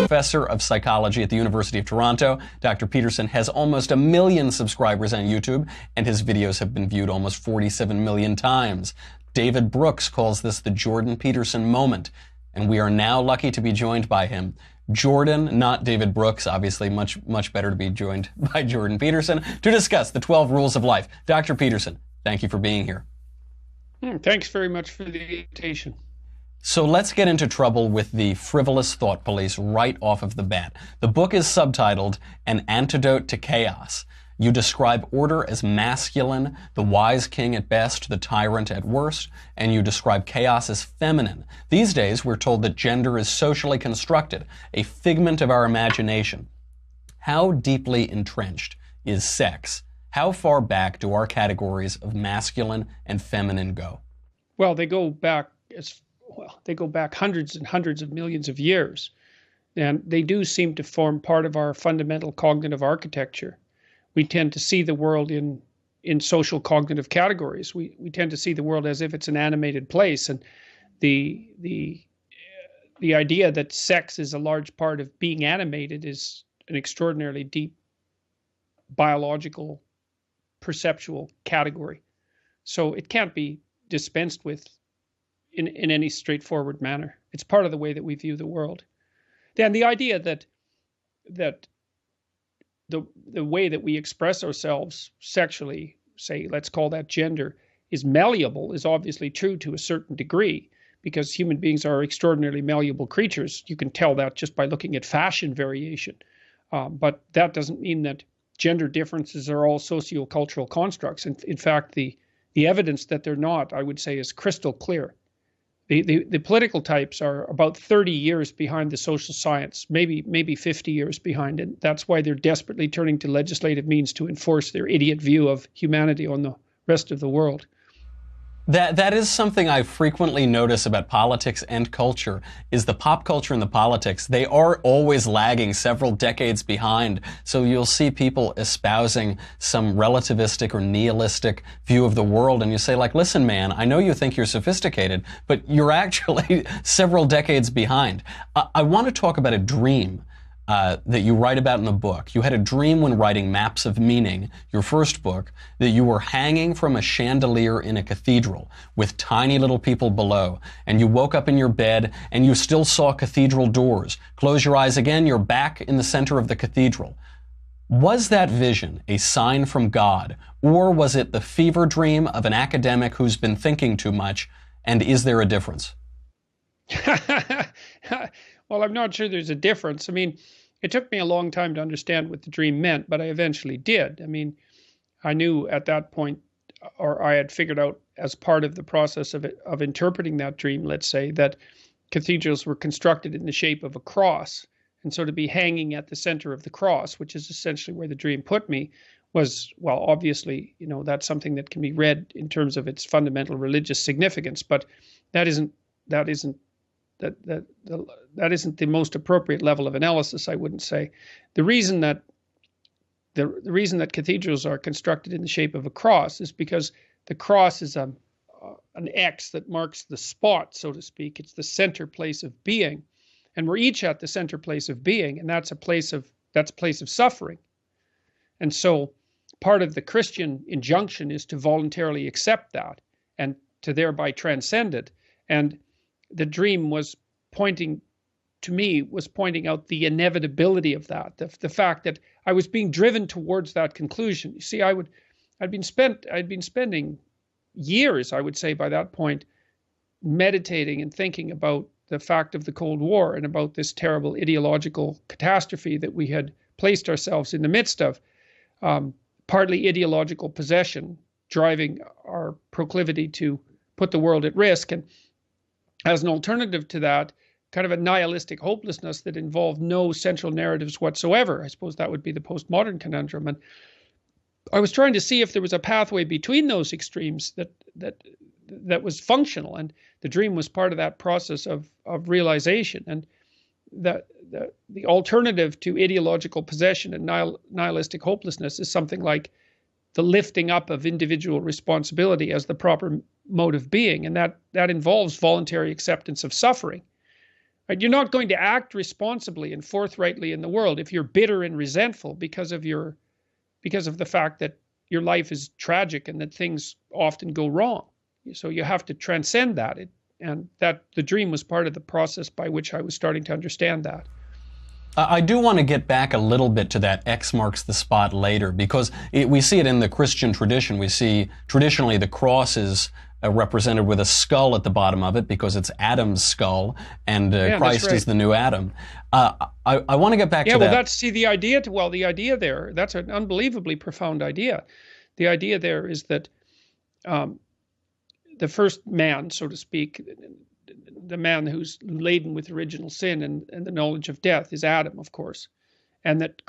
professor of psychology at the University of Toronto. Dr. Peterson has almost 1 million subscribers on YouTube, and his videos have been viewed almost 47 million times. David Brooks calls this the Jordan Peterson moment, and we are now lucky to be joined by him. Jordan, not David Brooks, obviously much better to be joined by Jordan Peterson, to discuss the 12 rules of life. Dr. Peterson, thank you for being here. Thanks very much for the invitation. So let's get into trouble with the frivolous thought police right off of the bat. The book is subtitled An Antidote to Chaos. You describe order as masculine, the wise king at best, the tyrant at worst, and you describe chaos as feminine. These days, we're told that gender is socially constructed, a figment of our imagination. How deeply entrenched is sex? How far back do our categories of masculine and feminine go? Well, they go back hundreds and hundreds of millions of years, and they do seem to form part of our fundamental cognitive architecture. We tend to see the world in social cognitive categories. We tend to see the world as if it's an animated place, and the idea that sex is a large part of being animated is an extraordinarily deep biological perceptual category. So it can't be dispensed with in any straightforward manner. It's part of the way that we view the world. Then the idea that the way that we express ourselves sexually, say, let's call that gender, is malleable is obviously true to a certain degree, because human beings are extraordinarily malleable creatures. You can tell that just by looking at fashion variation. But that doesn't mean that gender differences are all sociocultural constructs. In fact, the evidence that they're not, I would say, is crystal clear. The political types are about 30 years behind the social science, maybe 50 years behind it. That's why they're desperately turning to legislative means to enforce their idiot view of humanity on the rest of the world. That is something I frequently notice about politics and culture, is the pop culture and the politics. They are always lagging several decades behind. So you'll see people espousing some relativistic or nihilistic view of the world, and you say, like, listen, man, I know you think you're sophisticated, but you're actually several decades behind. I want to talk about a dream that you write about in the book. You had a dream when writing Maps of Meaning, your first book, that you were hanging from a chandelier in a cathedral with tiny little people below, and you woke up in your bed and you still saw cathedral doors. Close your eyes again, you're back in the center of the cathedral. Was that vision a sign from God, or was it the fever dream of an academic who's been thinking too much, and is there a difference? Well, I'm not sure there's a difference. I mean, it took me a long time to understand what the dream meant, but I eventually did. I mean, I knew at that point, or I had figured out as part of the process of interpreting that dream, let's say, that cathedrals were constructed in the shape of a cross. And so to be hanging at the center of the cross, which is essentially where the dream put me, was, well, obviously, that's something that can be read in terms of its fundamental religious significance, but that isn't the most appropriate level of analysis, I wouldn't say. The reason that cathedrals are constructed in the shape of a cross is because the cross is an X that marks the spot, so to speak. It's the center place of being, and we're each at the center place of being, and that's a place of suffering. And so, part of the Christian injunction is to voluntarily accept that and to thereby transcend it. And the dream was pointing out the inevitability of that, the fact that I was being driven towards that conclusion. You see, I'd been spending years, I would say by that point, meditating and thinking about the fact of the Cold War and about this terrible ideological catastrophe that we had placed ourselves in the midst of, partly ideological possession driving our proclivity to put the world at risk, and as an alternative to that, kind of a nihilistic hopelessness that involved no central narratives whatsoever. I suppose that would be the postmodern conundrum. And I was trying to see if there was a pathway between those extremes that was functional, and the dream was part of that process of realization. And that the alternative to ideological possession and nihilistic hopelessness is something like the lifting up of individual responsibility as the proper mode of being, and that involves voluntary acceptance of suffering. Right? You're not going to act responsibly and forthrightly in the world if you're bitter and resentful because of the fact that your life is tragic and that things often go wrong. So you have to transcend that. And that the dream was part of the process by which I was starting to understand that. I do want to get back a little bit to that X marks the spot later, because we see it in the Christian tradition. We see traditionally the cross is represented with a skull at the bottom of it because it's Adam's skull, and Christ is the new Adam. I want to get back to that. Yeah, well, the idea there, that's an unbelievably profound idea. The idea there is that the first man, so to speak, the man who's laden with original sin and the knowledge of death is Adam, of course. And that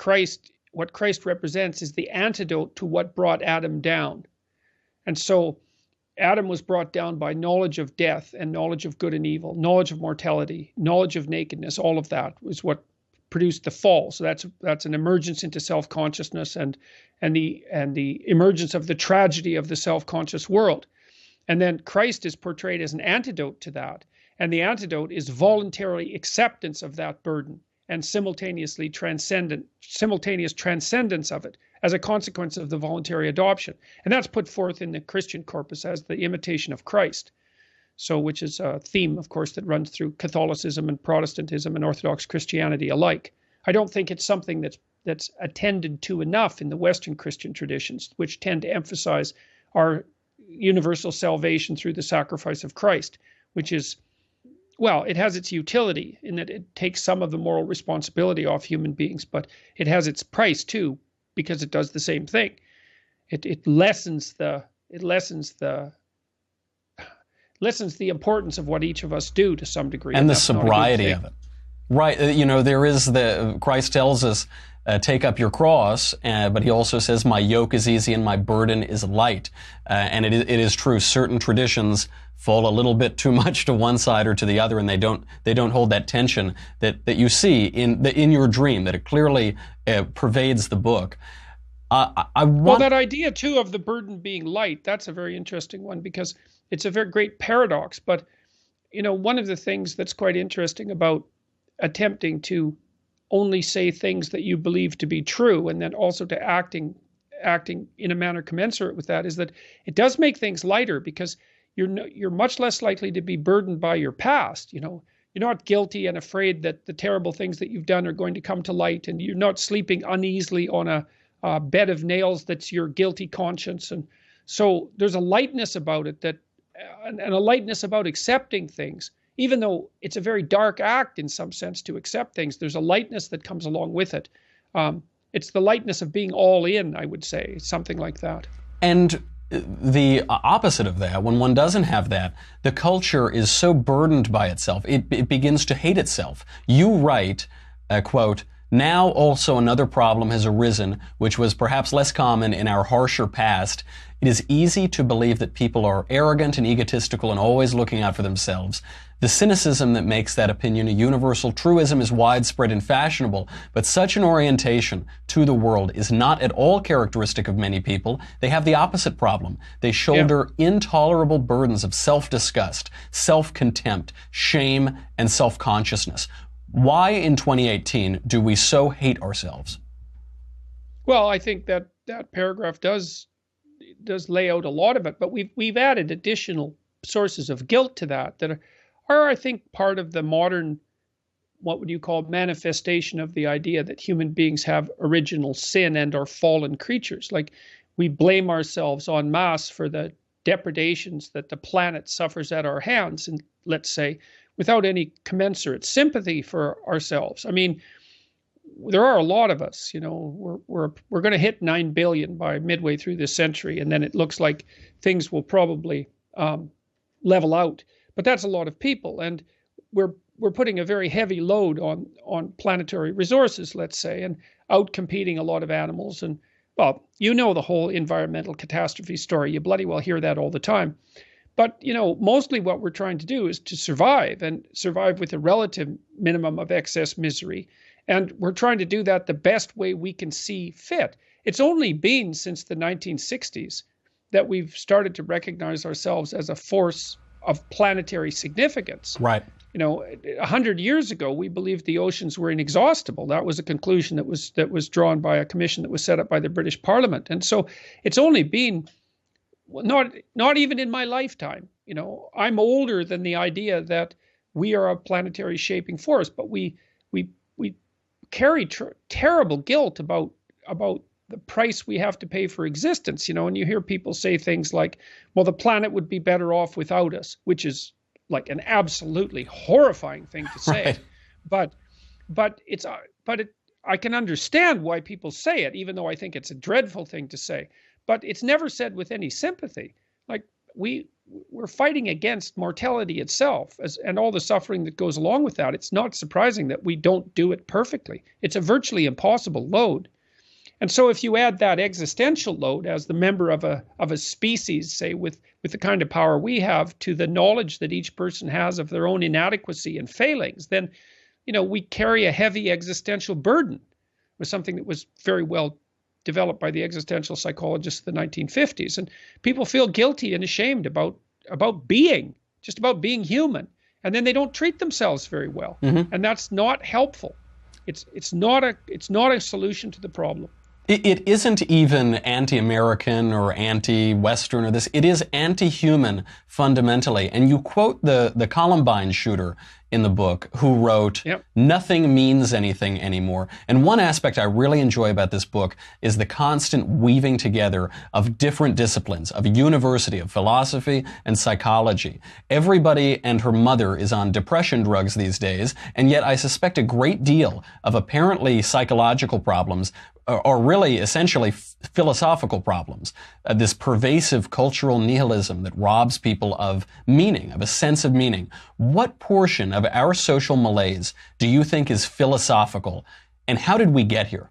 what Christ represents is the antidote to what brought Adam down. And so Adam was brought down by knowledge of death and knowledge of good and evil, knowledge of mortality, knowledge of nakedness. All of that was what produced the fall. So that's an emergence into self-consciousness and the emergence of the tragedy of the self-conscious world. And then Christ is portrayed as an antidote to that. And the antidote is voluntary acceptance of that burden and simultaneous transcendence of it as a consequence of the voluntary adoption. And that's put forth in the Christian corpus as the imitation of Christ. So, which is a theme, of course, that runs through Catholicism and Protestantism and Orthodox Christianity alike. I don't think it's something that's attended to enough in the Western Christian traditions, which tend to emphasize our universal salvation through the sacrifice of Christ, which is, well, it has its utility in that it takes some of the moral responsibility off human beings, but it has its price too, because it does the same thing. It lessens the importance of what each of us do to some degree. And the sobriety of it. Right. There is Christ tells us, take up your cross, but he also says, my yoke is easy and my burden is light. And it is true. Certain traditions fall a little bit too much to one side or to the other, and they don't hold that tension that you see in your dream, that it clearly pervades the book. Well, that idea too of the burden being light, that's a very interesting one, because it's a very great paradox. But one of the things that's quite interesting about attempting to only say things that you believe to be true, and then also to acting in a manner commensurate with that, is that it does make things lighter, because you're much less likely to be burdened by your past. You're not guilty and afraid that the terrible things that you've done are going to come to light, and you're not sleeping uneasily on a bed of nails that's your guilty conscience. And so there's a lightness about it, and a lightness about accepting things. Even though it's a very dark act in some sense to accept things, there's a lightness that comes along with it. It's the lightness of being all in, I would say, something like that. And the opposite of that, when one doesn't have that, the culture is so burdened by itself, it begins to hate itself. You write, quote, now also another problem has arisen, which was perhaps less common in our harsher past. It is easy to believe that people are arrogant and egotistical and always looking out for themselves. The cynicism that makes that opinion a universal truism is widespread and fashionable, but such an orientation to the world is not at all characteristic of many people. They have the opposite problem. They shoulder intolerable burdens of self-disgust, self-contempt, shame, and self-consciousness. Why in 2018 do we so hate ourselves? Well, I think that paragraph does lay out a lot of it, but we've added additional sources of guilt to that are, I think, part of the modern, what would you call, manifestation of the idea that human beings have original sin and are fallen creatures. Like, we blame ourselves en masse for the depredations that the planet suffers at our hands, and let's say, without any commensurate sympathy for ourselves. I mean, there are a lot of us, we're going to hit 9 billion by midway through this century, and then it looks like things will probably level out. But that's a lot of people, and we're putting a very heavy load on planetary resources, let's say, and outcompeting a lot of animals. And, well, the whole environmental catastrophe story. You bloody well hear that all the time. But, mostly what we're trying to do is to survive, and survive with a relative minimum of excess misery. And we're trying to do that the best way we can see fit. It's only been since the 1960s that we've started to recognize ourselves as a force of planetary significance. Right. 100 years ago, we believed the oceans were inexhaustible. That was a conclusion that was drawn by a commission that was set up by the British Parliament. And so it's only been not even in my lifetime. I'm older than the idea that we are a planetary shaping force, but we carry terrible guilt about the price we have to pay for existence. And you hear people say things like, well, the planet would be better off without us, which is like an absolutely horrifying thing to say. Right. But I can understand why people say it, even though I think it's a dreadful thing to say. But it's never said with any sympathy. Like we're fighting against mortality itself and all the suffering that goes along with that. It's not surprising that we don't do it perfectly. It's a virtually impossible load. And so if you add that existential load as the member of a species, say with the kind of power we have, to the knowledge that each person has of their own inadequacy and failings, then we carry a heavy existential burden. It was something that was very well developed by the existential psychologists of the 1950s. And people feel guilty and ashamed about being human. And then they don't treat themselves very well. Mm-hmm. And that's not helpful. It's not a solution to the problem. It isn't even anti-American or anti-Western or this. It is anti-human fundamentally. And you quote the Columbine shooter in the book who wrote, yep, "Nothing means anything anymore." And one aspect I really enjoy about this book is the constant weaving together of different disciplines, of university, of philosophy and psychology. Everybody and her mother is on depression drugs these days, and yet I suspect a great deal of apparently psychological problems are really essentially philosophical problems. This pervasive cultural nihilism that robs people of meaning, of a sense of meaning. What portion of our social malaise do you think is philosophical, and how did we get here?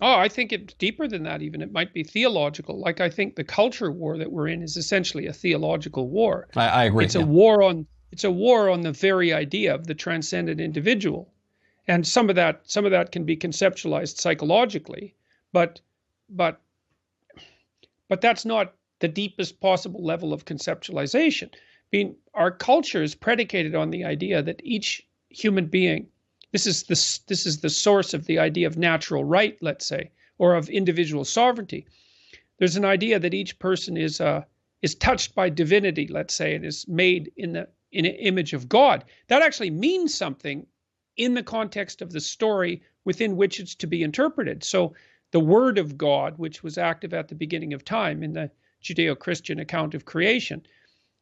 Oh, I think it's deeper than that even. It might be theological. Like, I think the culture war that we're in is essentially a theological war. I agree. It's a war on the very idea of the transcendent individual. And some of that can be conceptualized psychologically, but that's not the deepest possible level of conceptualization. I mean, our culture is predicated on the idea that each human being, this is the source of the idea of natural right, let's say, or of individual sovereignty. There's an idea that each person is touched by divinity, let's say, and is made in an image of God. That actually means something in the context of the story within which it's to be interpreted. So the Word of God, which was active at the beginning of time in the Judeo-Christian account of creation,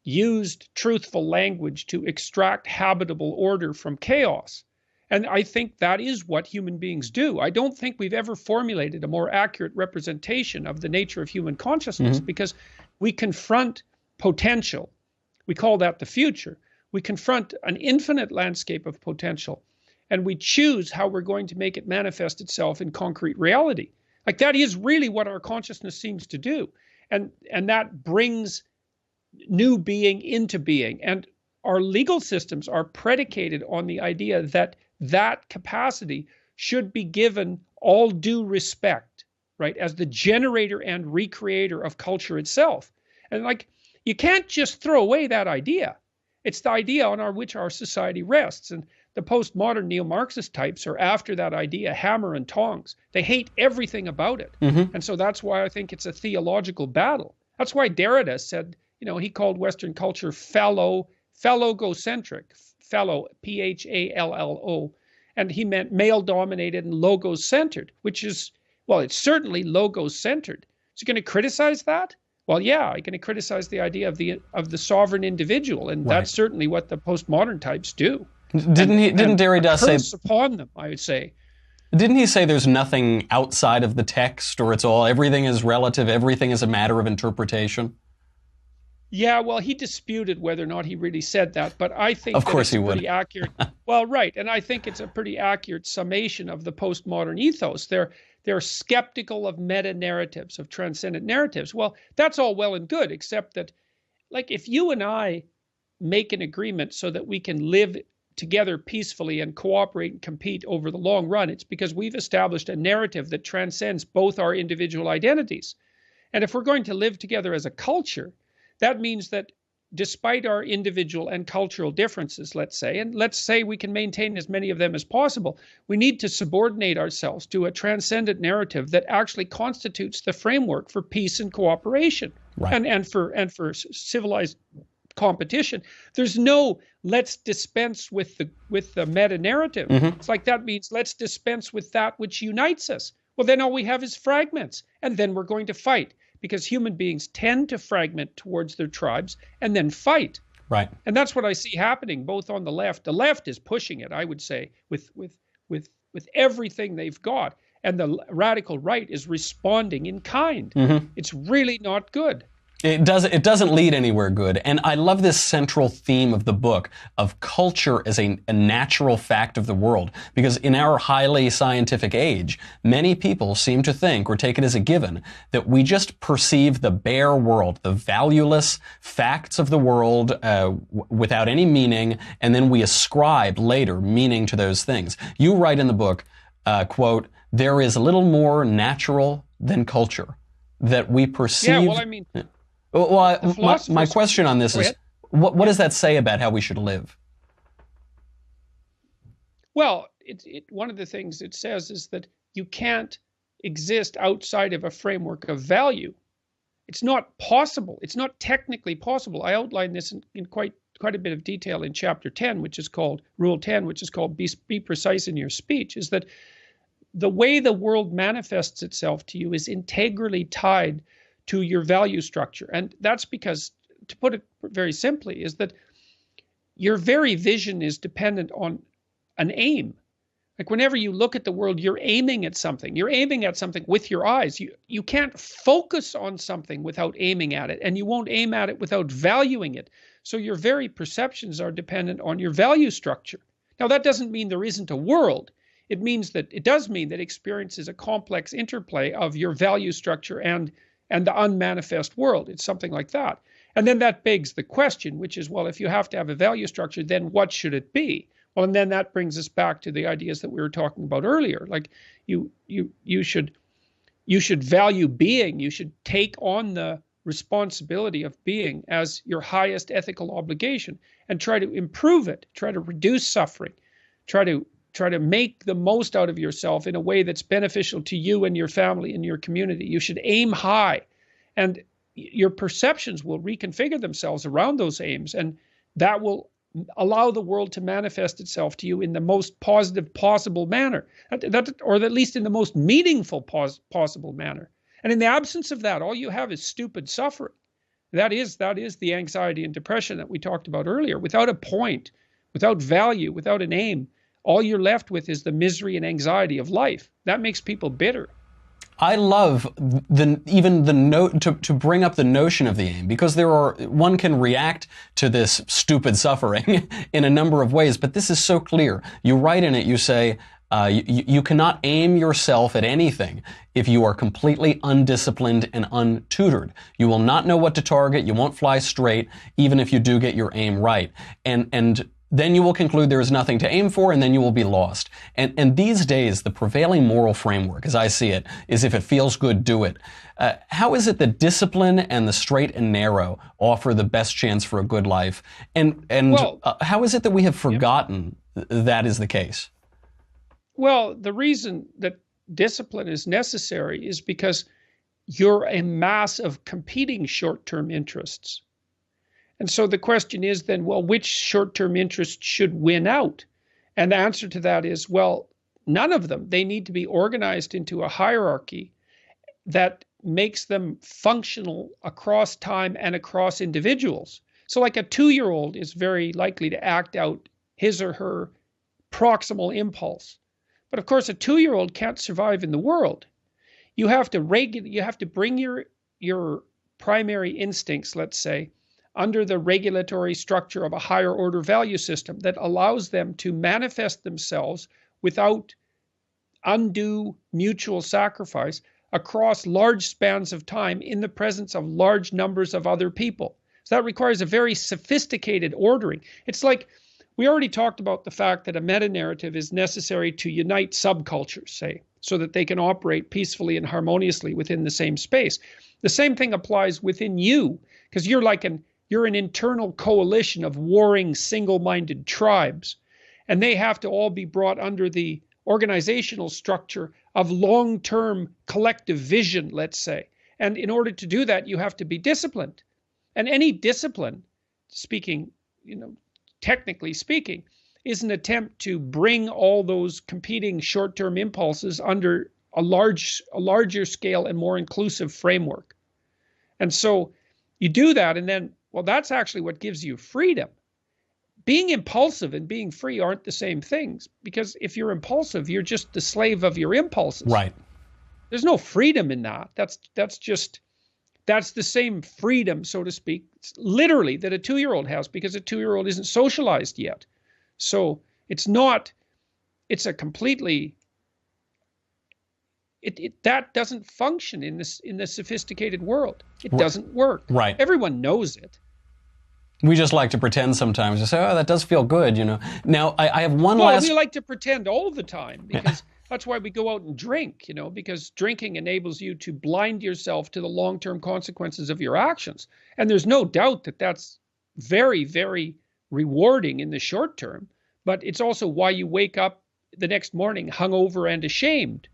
used truthful language to extract habitable order from chaos. And I think that is what human beings do. I don't think we've ever formulated a more accurate representation of the nature of human consciousness, mm-hmm, because we confront potential. We call that the future. We confront an infinite landscape of potential, and we choose how we're going to make it manifest itself in concrete reality. Like, that is really what our consciousness seems to do. And that brings new being into being. And our legal systems are predicated on the idea that that capacity should be given all due respect, right, as the generator and recreator of culture itself. And like, you can't just throw away that idea. It's the idea on which our society rests. And the postmodern neo-Marxist types are after that idea, hammer and tongs. They hate everything about it. Mm-hmm. And so that's why I think it's a theological battle. That's why Derrida said, he called Western culture phallogocentric, phallo, P-H-A-L-L-O. And he meant male-dominated and logos-centered, which is, well, it's certainly logos-centered. So you're going to criticize that? Well, yeah, you're going to criticize the idea of the sovereign individual, and right, that's certainly what the postmodern types do. Didn't Derrida say upon them, I would say? Didn't he say there's nothing outside of the text, or everything is relative, everything is a matter of interpretation? Yeah, well, he disputed whether or not he really said that, but I think of course he would. Pretty accurate. Well, right, and I think it's a pretty accurate summation of the postmodern ethos. They're skeptical of meta-narratives, of transcendent narratives. Well, that's all well and good, except that, like, if you and I make an agreement so that we can live together peacefully and cooperate and compete over the long run, it's because we've established a narrative that transcends both our individual identities. And if we're going to live together as a culture, that means that despite our individual and cultural differences, let's say, and let's say we can maintain as many of them as possible, we need to subordinate ourselves to a transcendent narrative that actually constitutes the framework for peace and cooperation, Right. and for civilized competition. There's no let's dispense with the meta narrative. It's like that means let's dispense with that which unites us. Well, then all we have is fragments, and then we're going to fight, because human beings tend to fragment towards their tribes and then fight. Right. And that's what I see happening both on the left. The left is pushing it, I would say, with everything they've got, and the radical right is responding in kind. It's really not good. It doesn't lead anywhere good. And I love this central theme of the book of culture as a natural fact of the world. Because in our highly scientific age, many people seem to think or take it as a given that we just perceive the bare world, the valueless facts of the world without any meaning, and then we ascribe later meaning to those things. You write in the book, quote, "There is little more natural than culture, that we perceive..." Yeah, well, I mean... Well, my question on this is, what does that say about how we should live? Well, one of the things it says is that you can't exist outside of a framework of value. It's not possible. It's not technically possible. I outline this in quite a bit of detail in chapter 10, which is called Rule 10, which is called be precise in your speech, is that the way the world manifests itself to you is integrally tied to your value structure. And that's because, to put it very simply, is that your very vision is dependent on an aim. Like whenever you look at the world, you're aiming at something. You're aiming at something with your eyes. You can't focus on something without aiming at it, and you won't aim at it without valuing it. So your very perceptions are dependent on your value structure. Now, that doesn't mean there isn't a world. It does mean that experience is a complex interplay of your value structure and the unmanifest world. It's something like that. And then that begs the question, which is, well, if you have to have a value structure, then what should it be? Well, and then that brings us back to the ideas that we were talking about earlier. Like you should value being. You should take on the responsibility of being as your highest ethical obligation and try to improve it, try to reduce suffering, try to make the most out of yourself in a way that's beneficial to you and your family and your community. You should aim high, and your perceptions will reconfigure themselves around those aims, and that will allow the world to manifest itself to you in the most positive possible manner, or at least in the most meaningful possible manner. And in the absence of that, all you have is stupid suffering. That is the anxiety and depression that we talked about earlier. Without a point, without value, without an aim, all you're left with is the misery and anxiety of life. That makes people bitter. I love to bring up the notion of the aim, because one can react to this stupid suffering in a number of ways, but this is so clear. You write in it, you say, you cannot aim yourself at anything if you are completely undisciplined and untutored. You will not know what to target. You won't fly straight, even if you do get your aim right. And then you will conclude there is nothing to aim for, and then you will be lost. And these days, the prevailing moral framework, as I see it, is if it feels good, do it. How is it that discipline and the straight and narrow offer the best chance for a good life? And how is it that we have forgotten that is the case? Well, the reason that discipline is necessary is because you're a mass of competing short-term interests. And so the question is then, well, which short-term interest should win out? And the answer to that is, well, none of them. They need to be organized into a hierarchy that makes them functional across time and across individuals. So like a 2-year-old is very likely to act out his or her proximal impulse. But of course, a 2-year-old can't survive in the world. You have to bring your primary instincts, let's say, under the regulatory structure of a higher order value system that allows them to manifest themselves without undue mutual sacrifice across large spans of time in the presence of large numbers of other people. So that requires a very sophisticated ordering. It's like we already talked about the fact that a meta-narrative is necessary to unite subcultures, say, so that they can operate peacefully and harmoniously within the same space. The same thing applies within you, because you're like an you're an internal coalition of warring single-minded tribes, and they have to all be brought under the organizational structure of long-term collective vision, let's say. And in order to do that, you have to be disciplined. And any discipline, speaking, technically speaking, is an attempt to bring all those competing short-term impulses under a larger scale and more inclusive framework. And so you do that, and then, well, that's actually what gives you freedom. Being impulsive and being free aren't the same things, because if you're impulsive, you're just the slave of your impulses. Right. There's no freedom in that. That's the same freedom, so to speak, literally, that a 2-year-old has, because a 2-year-old isn't socialized yet. So it's a completely, that doesn't function in the sophisticated world. It doesn't work. Right. Everyone knows it. We just like to pretend sometimes to say, oh, that does feel good, Now, I have one last... Well, we like to pretend all the time, because that's why we go out and drink, because drinking enables you to blind yourself to the long-term consequences of your actions. And there's no doubt that that's very, very rewarding in the short term, but it's also why you wake up the next morning hungover and ashamed.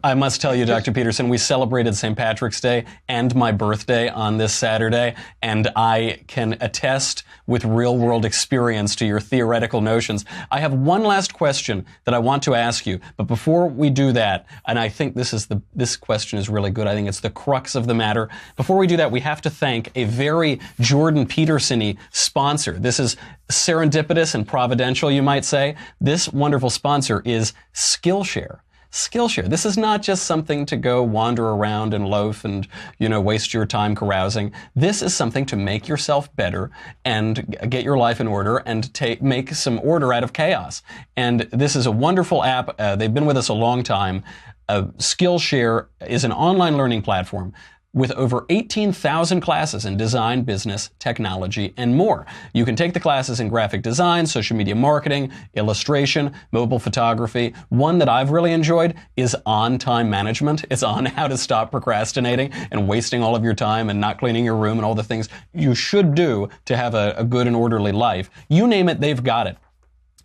I must tell you, Dr. Peterson, we celebrated St. Patrick's Day and my birthday on this Saturday, and I can attest with real-world experience to your theoretical notions. I have one last question that I want to ask you, but before we do that, and I think this question is really good. I think it's the crux of the matter. Before we do that, we have to thank a very Jordan Peterson-y sponsor. This is serendipitous and providential, you might say. This wonderful sponsor is Skillshare. Skillshare. This is not just something to go wander around and loaf and, waste your time carousing. This is something to make yourself better and get your life in order and make some order out of chaos. And this is a wonderful app. They've been with us a long time. Skillshare is an online learning platform with over 18,000 classes in design, business, technology, and more. You can take the classes in graphic design, social media marketing, illustration, mobile photography. One that I've really enjoyed is on time management. It's on how to stop procrastinating and wasting all of your time and not cleaning your room and all the things you should do to have a good and orderly life. You name it, they've got it.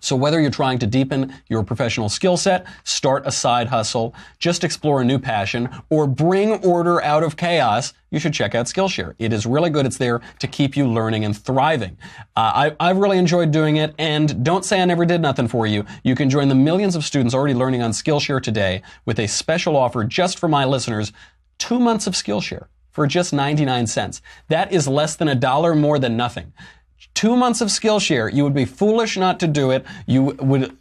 So whether you're trying to deepen your professional skill set, start a side hustle, just explore a new passion, or bring order out of chaos, you should check out Skillshare. It is really good. It's there to keep you learning and thriving. I've really enjoyed doing it, and don't say I never did nothing for you. You can join the millions of students already learning on Skillshare today with a special offer just for my listeners, 2 months of Skillshare for just 99 cents. That is less than $1 more than nothing. 2 months of Skillshare, you would be foolish not to do it. You would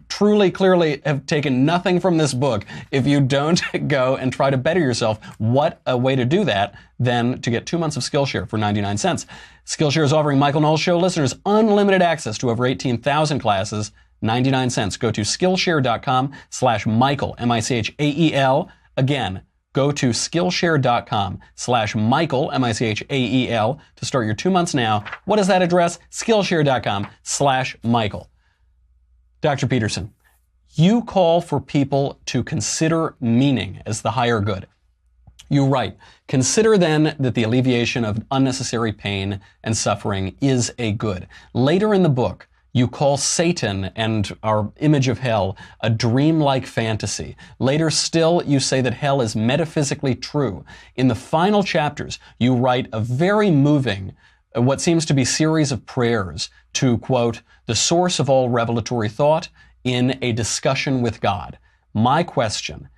truly, clearly have taken nothing from this book if you don't go and try to better yourself. What a way to do that than to get 2 months of Skillshare for 99 cents. Skillshare is offering Michael Knowles Show listeners unlimited access to over 18,000 classes, 99 cents. Go to Skillshare.com/Michael, M-I-C-H-A-E-L. Again, go to Skillshare.com/Michael, M-I-C-H-A-E-L, to start your 2 months now. What is that address? Skillshare.com/Michael. Dr. Peterson, you call for people to consider meaning as the higher good. You write, consider then that the alleviation of unnecessary pain and suffering is a good. Later in the book, you call Satan and our image of hell a dreamlike fantasy. Later still, you say that hell is metaphysically true. In the final chapters, you write a very moving, what seems to be series of prayers to, quote, the source of all revelatory thought in a discussion with God. My question,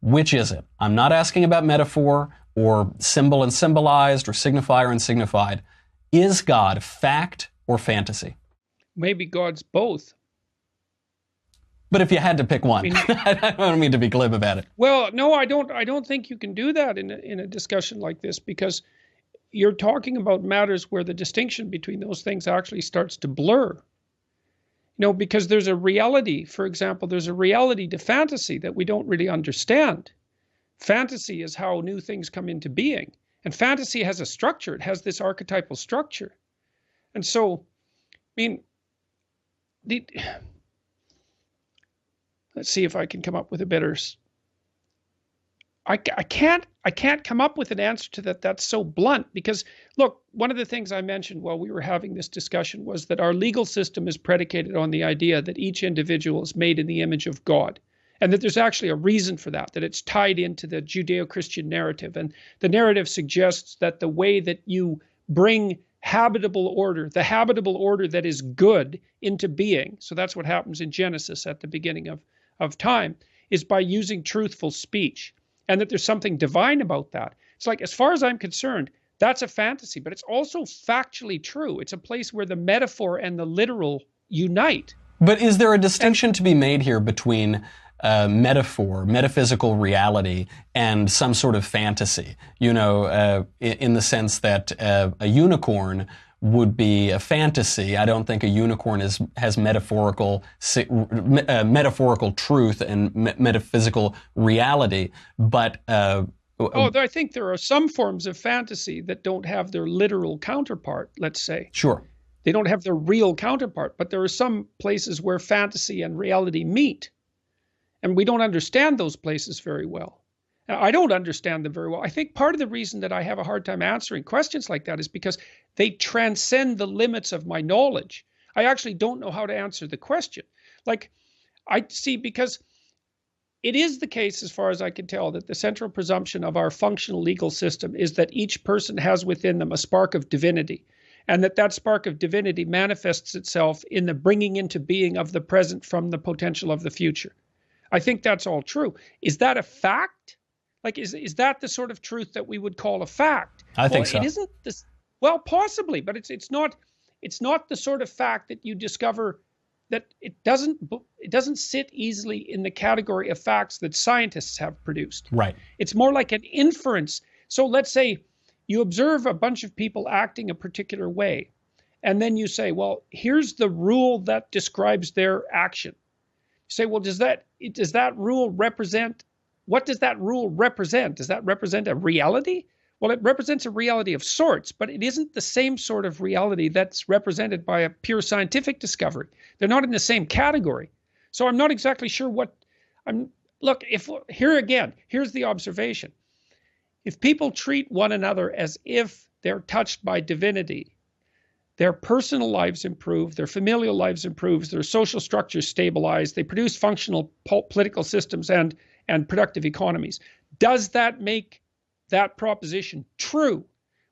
which is it? I'm not asking about metaphor or symbol and symbolized or signifier and signified. Is God fact or fantasy? Maybe God's both. But if you had to pick one, I don't mean to be glib about it. Well, no, I don't think you can do that in a discussion like this, because you're talking about matters where the distinction between those things actually starts to blur. Because there's a reality, for example, there's a reality to fantasy that we don't really understand. Fantasy is how new things come into being. And fantasy has a structure. It has this archetypal structure. And so, let's see if I can come up with a better I can't come up with an answer to that that's so blunt, because look, one of the things I mentioned while we were having this discussion was that our legal system is predicated on the idea that each individual is made in the image of God, and that there's actually a reason for that, that it's tied into the Judeo-Christian narrative. And the narrative suggests that the way that you bring habitable order, the habitable order that is good, into being, so that's what happens in Genesis at the beginning of time, is by using truthful speech. And that there's something divine about that. It's like, as far as I'm concerned, that's a fantasy, but it's also factually true. It's a place where the metaphor and the literal unite. But is there a distinction to be made here between metaphor, metaphysical reality, and some sort of fantasy? You know, in the sense that a unicorn would be a fantasy. I don't think a unicorn has metaphorical truth and metaphysical reality. But I think there are some forms of fantasy that don't have their literal counterpart, let's say. Sure. They don't have their real counterpart, but there are some places where fantasy and reality meet. And we don't understand those places very well. I don't understand them very well. I think part of the reason that I have a hard time answering questions like that is because they transcend the limits of my knowledge. I actually don't know how to answer the question. Like, I see, because it is the case, as far as I can tell, that the central presumption of our functional legal system is that each person has within them a spark of divinity, and that spark of divinity manifests itself in the bringing into being of the present from the potential of the future. I think that's all true. Is that a fact? Like, is that the sort of truth that we would call a fact? I think so. It isn't this. Well, possibly, but it's not the sort of fact that you discover, that it doesn't sit easily in the category of facts that scientists have produced. Right. It's more like an inference. So let's say you observe a bunch of people acting a particular way, and then you say, well, here's the rule that describes their action. You say, well, does that rule represent? What does that rule represent? Does that represent a reality? Well, it represents a reality of sorts, but it isn't the same sort of reality that's represented by a pure scientific discovery. They're not in the same category. So I'm not exactly sure what look, here's the observation. If people treat one another as if they're touched by divinity, their personal lives improve, their familial lives improve, their social structures stabilize, they produce functional political systems and productive economies. Does that make that proposition true?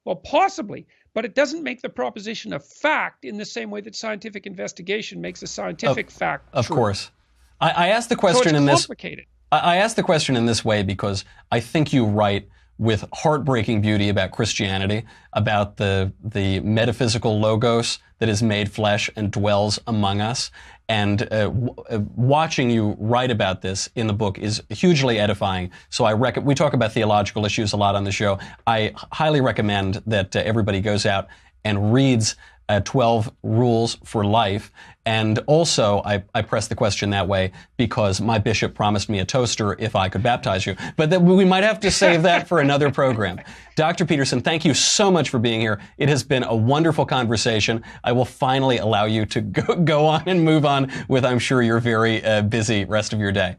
Well, possibly, but it doesn't make the proposition a fact in the same way that scientific investigation makes a scientific fact true. Of course. I asked the question I asked the question in this way because I think you write with heartbreaking beauty about Christianity, about the metaphysical logos that is made flesh and dwells among us. And watching you write about this in the book is hugely edifying. So we talk about theological issues a lot on the show. I highly recommend that everybody goes out and reads 12 Rules for Life. And also, I press the question that way because my bishop promised me a toaster if I could baptize you. But we might have to save that for another program. Dr. Peterson, thank you so much for being here. It has been a wonderful conversation. I will finally allow you to go on and move on with, I'm sure, your very busy rest of your day.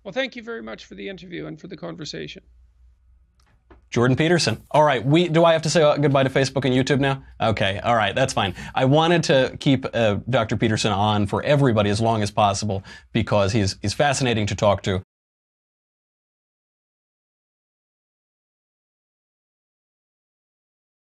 Well, thank you very much for the interview and for the conversation. Jordan Peterson. All right. Do I have to say goodbye to Facebook and YouTube now? Okay. All right. That's fine. I wanted to keep Dr. Peterson on for everybody as long as possible because he's fascinating to talk to.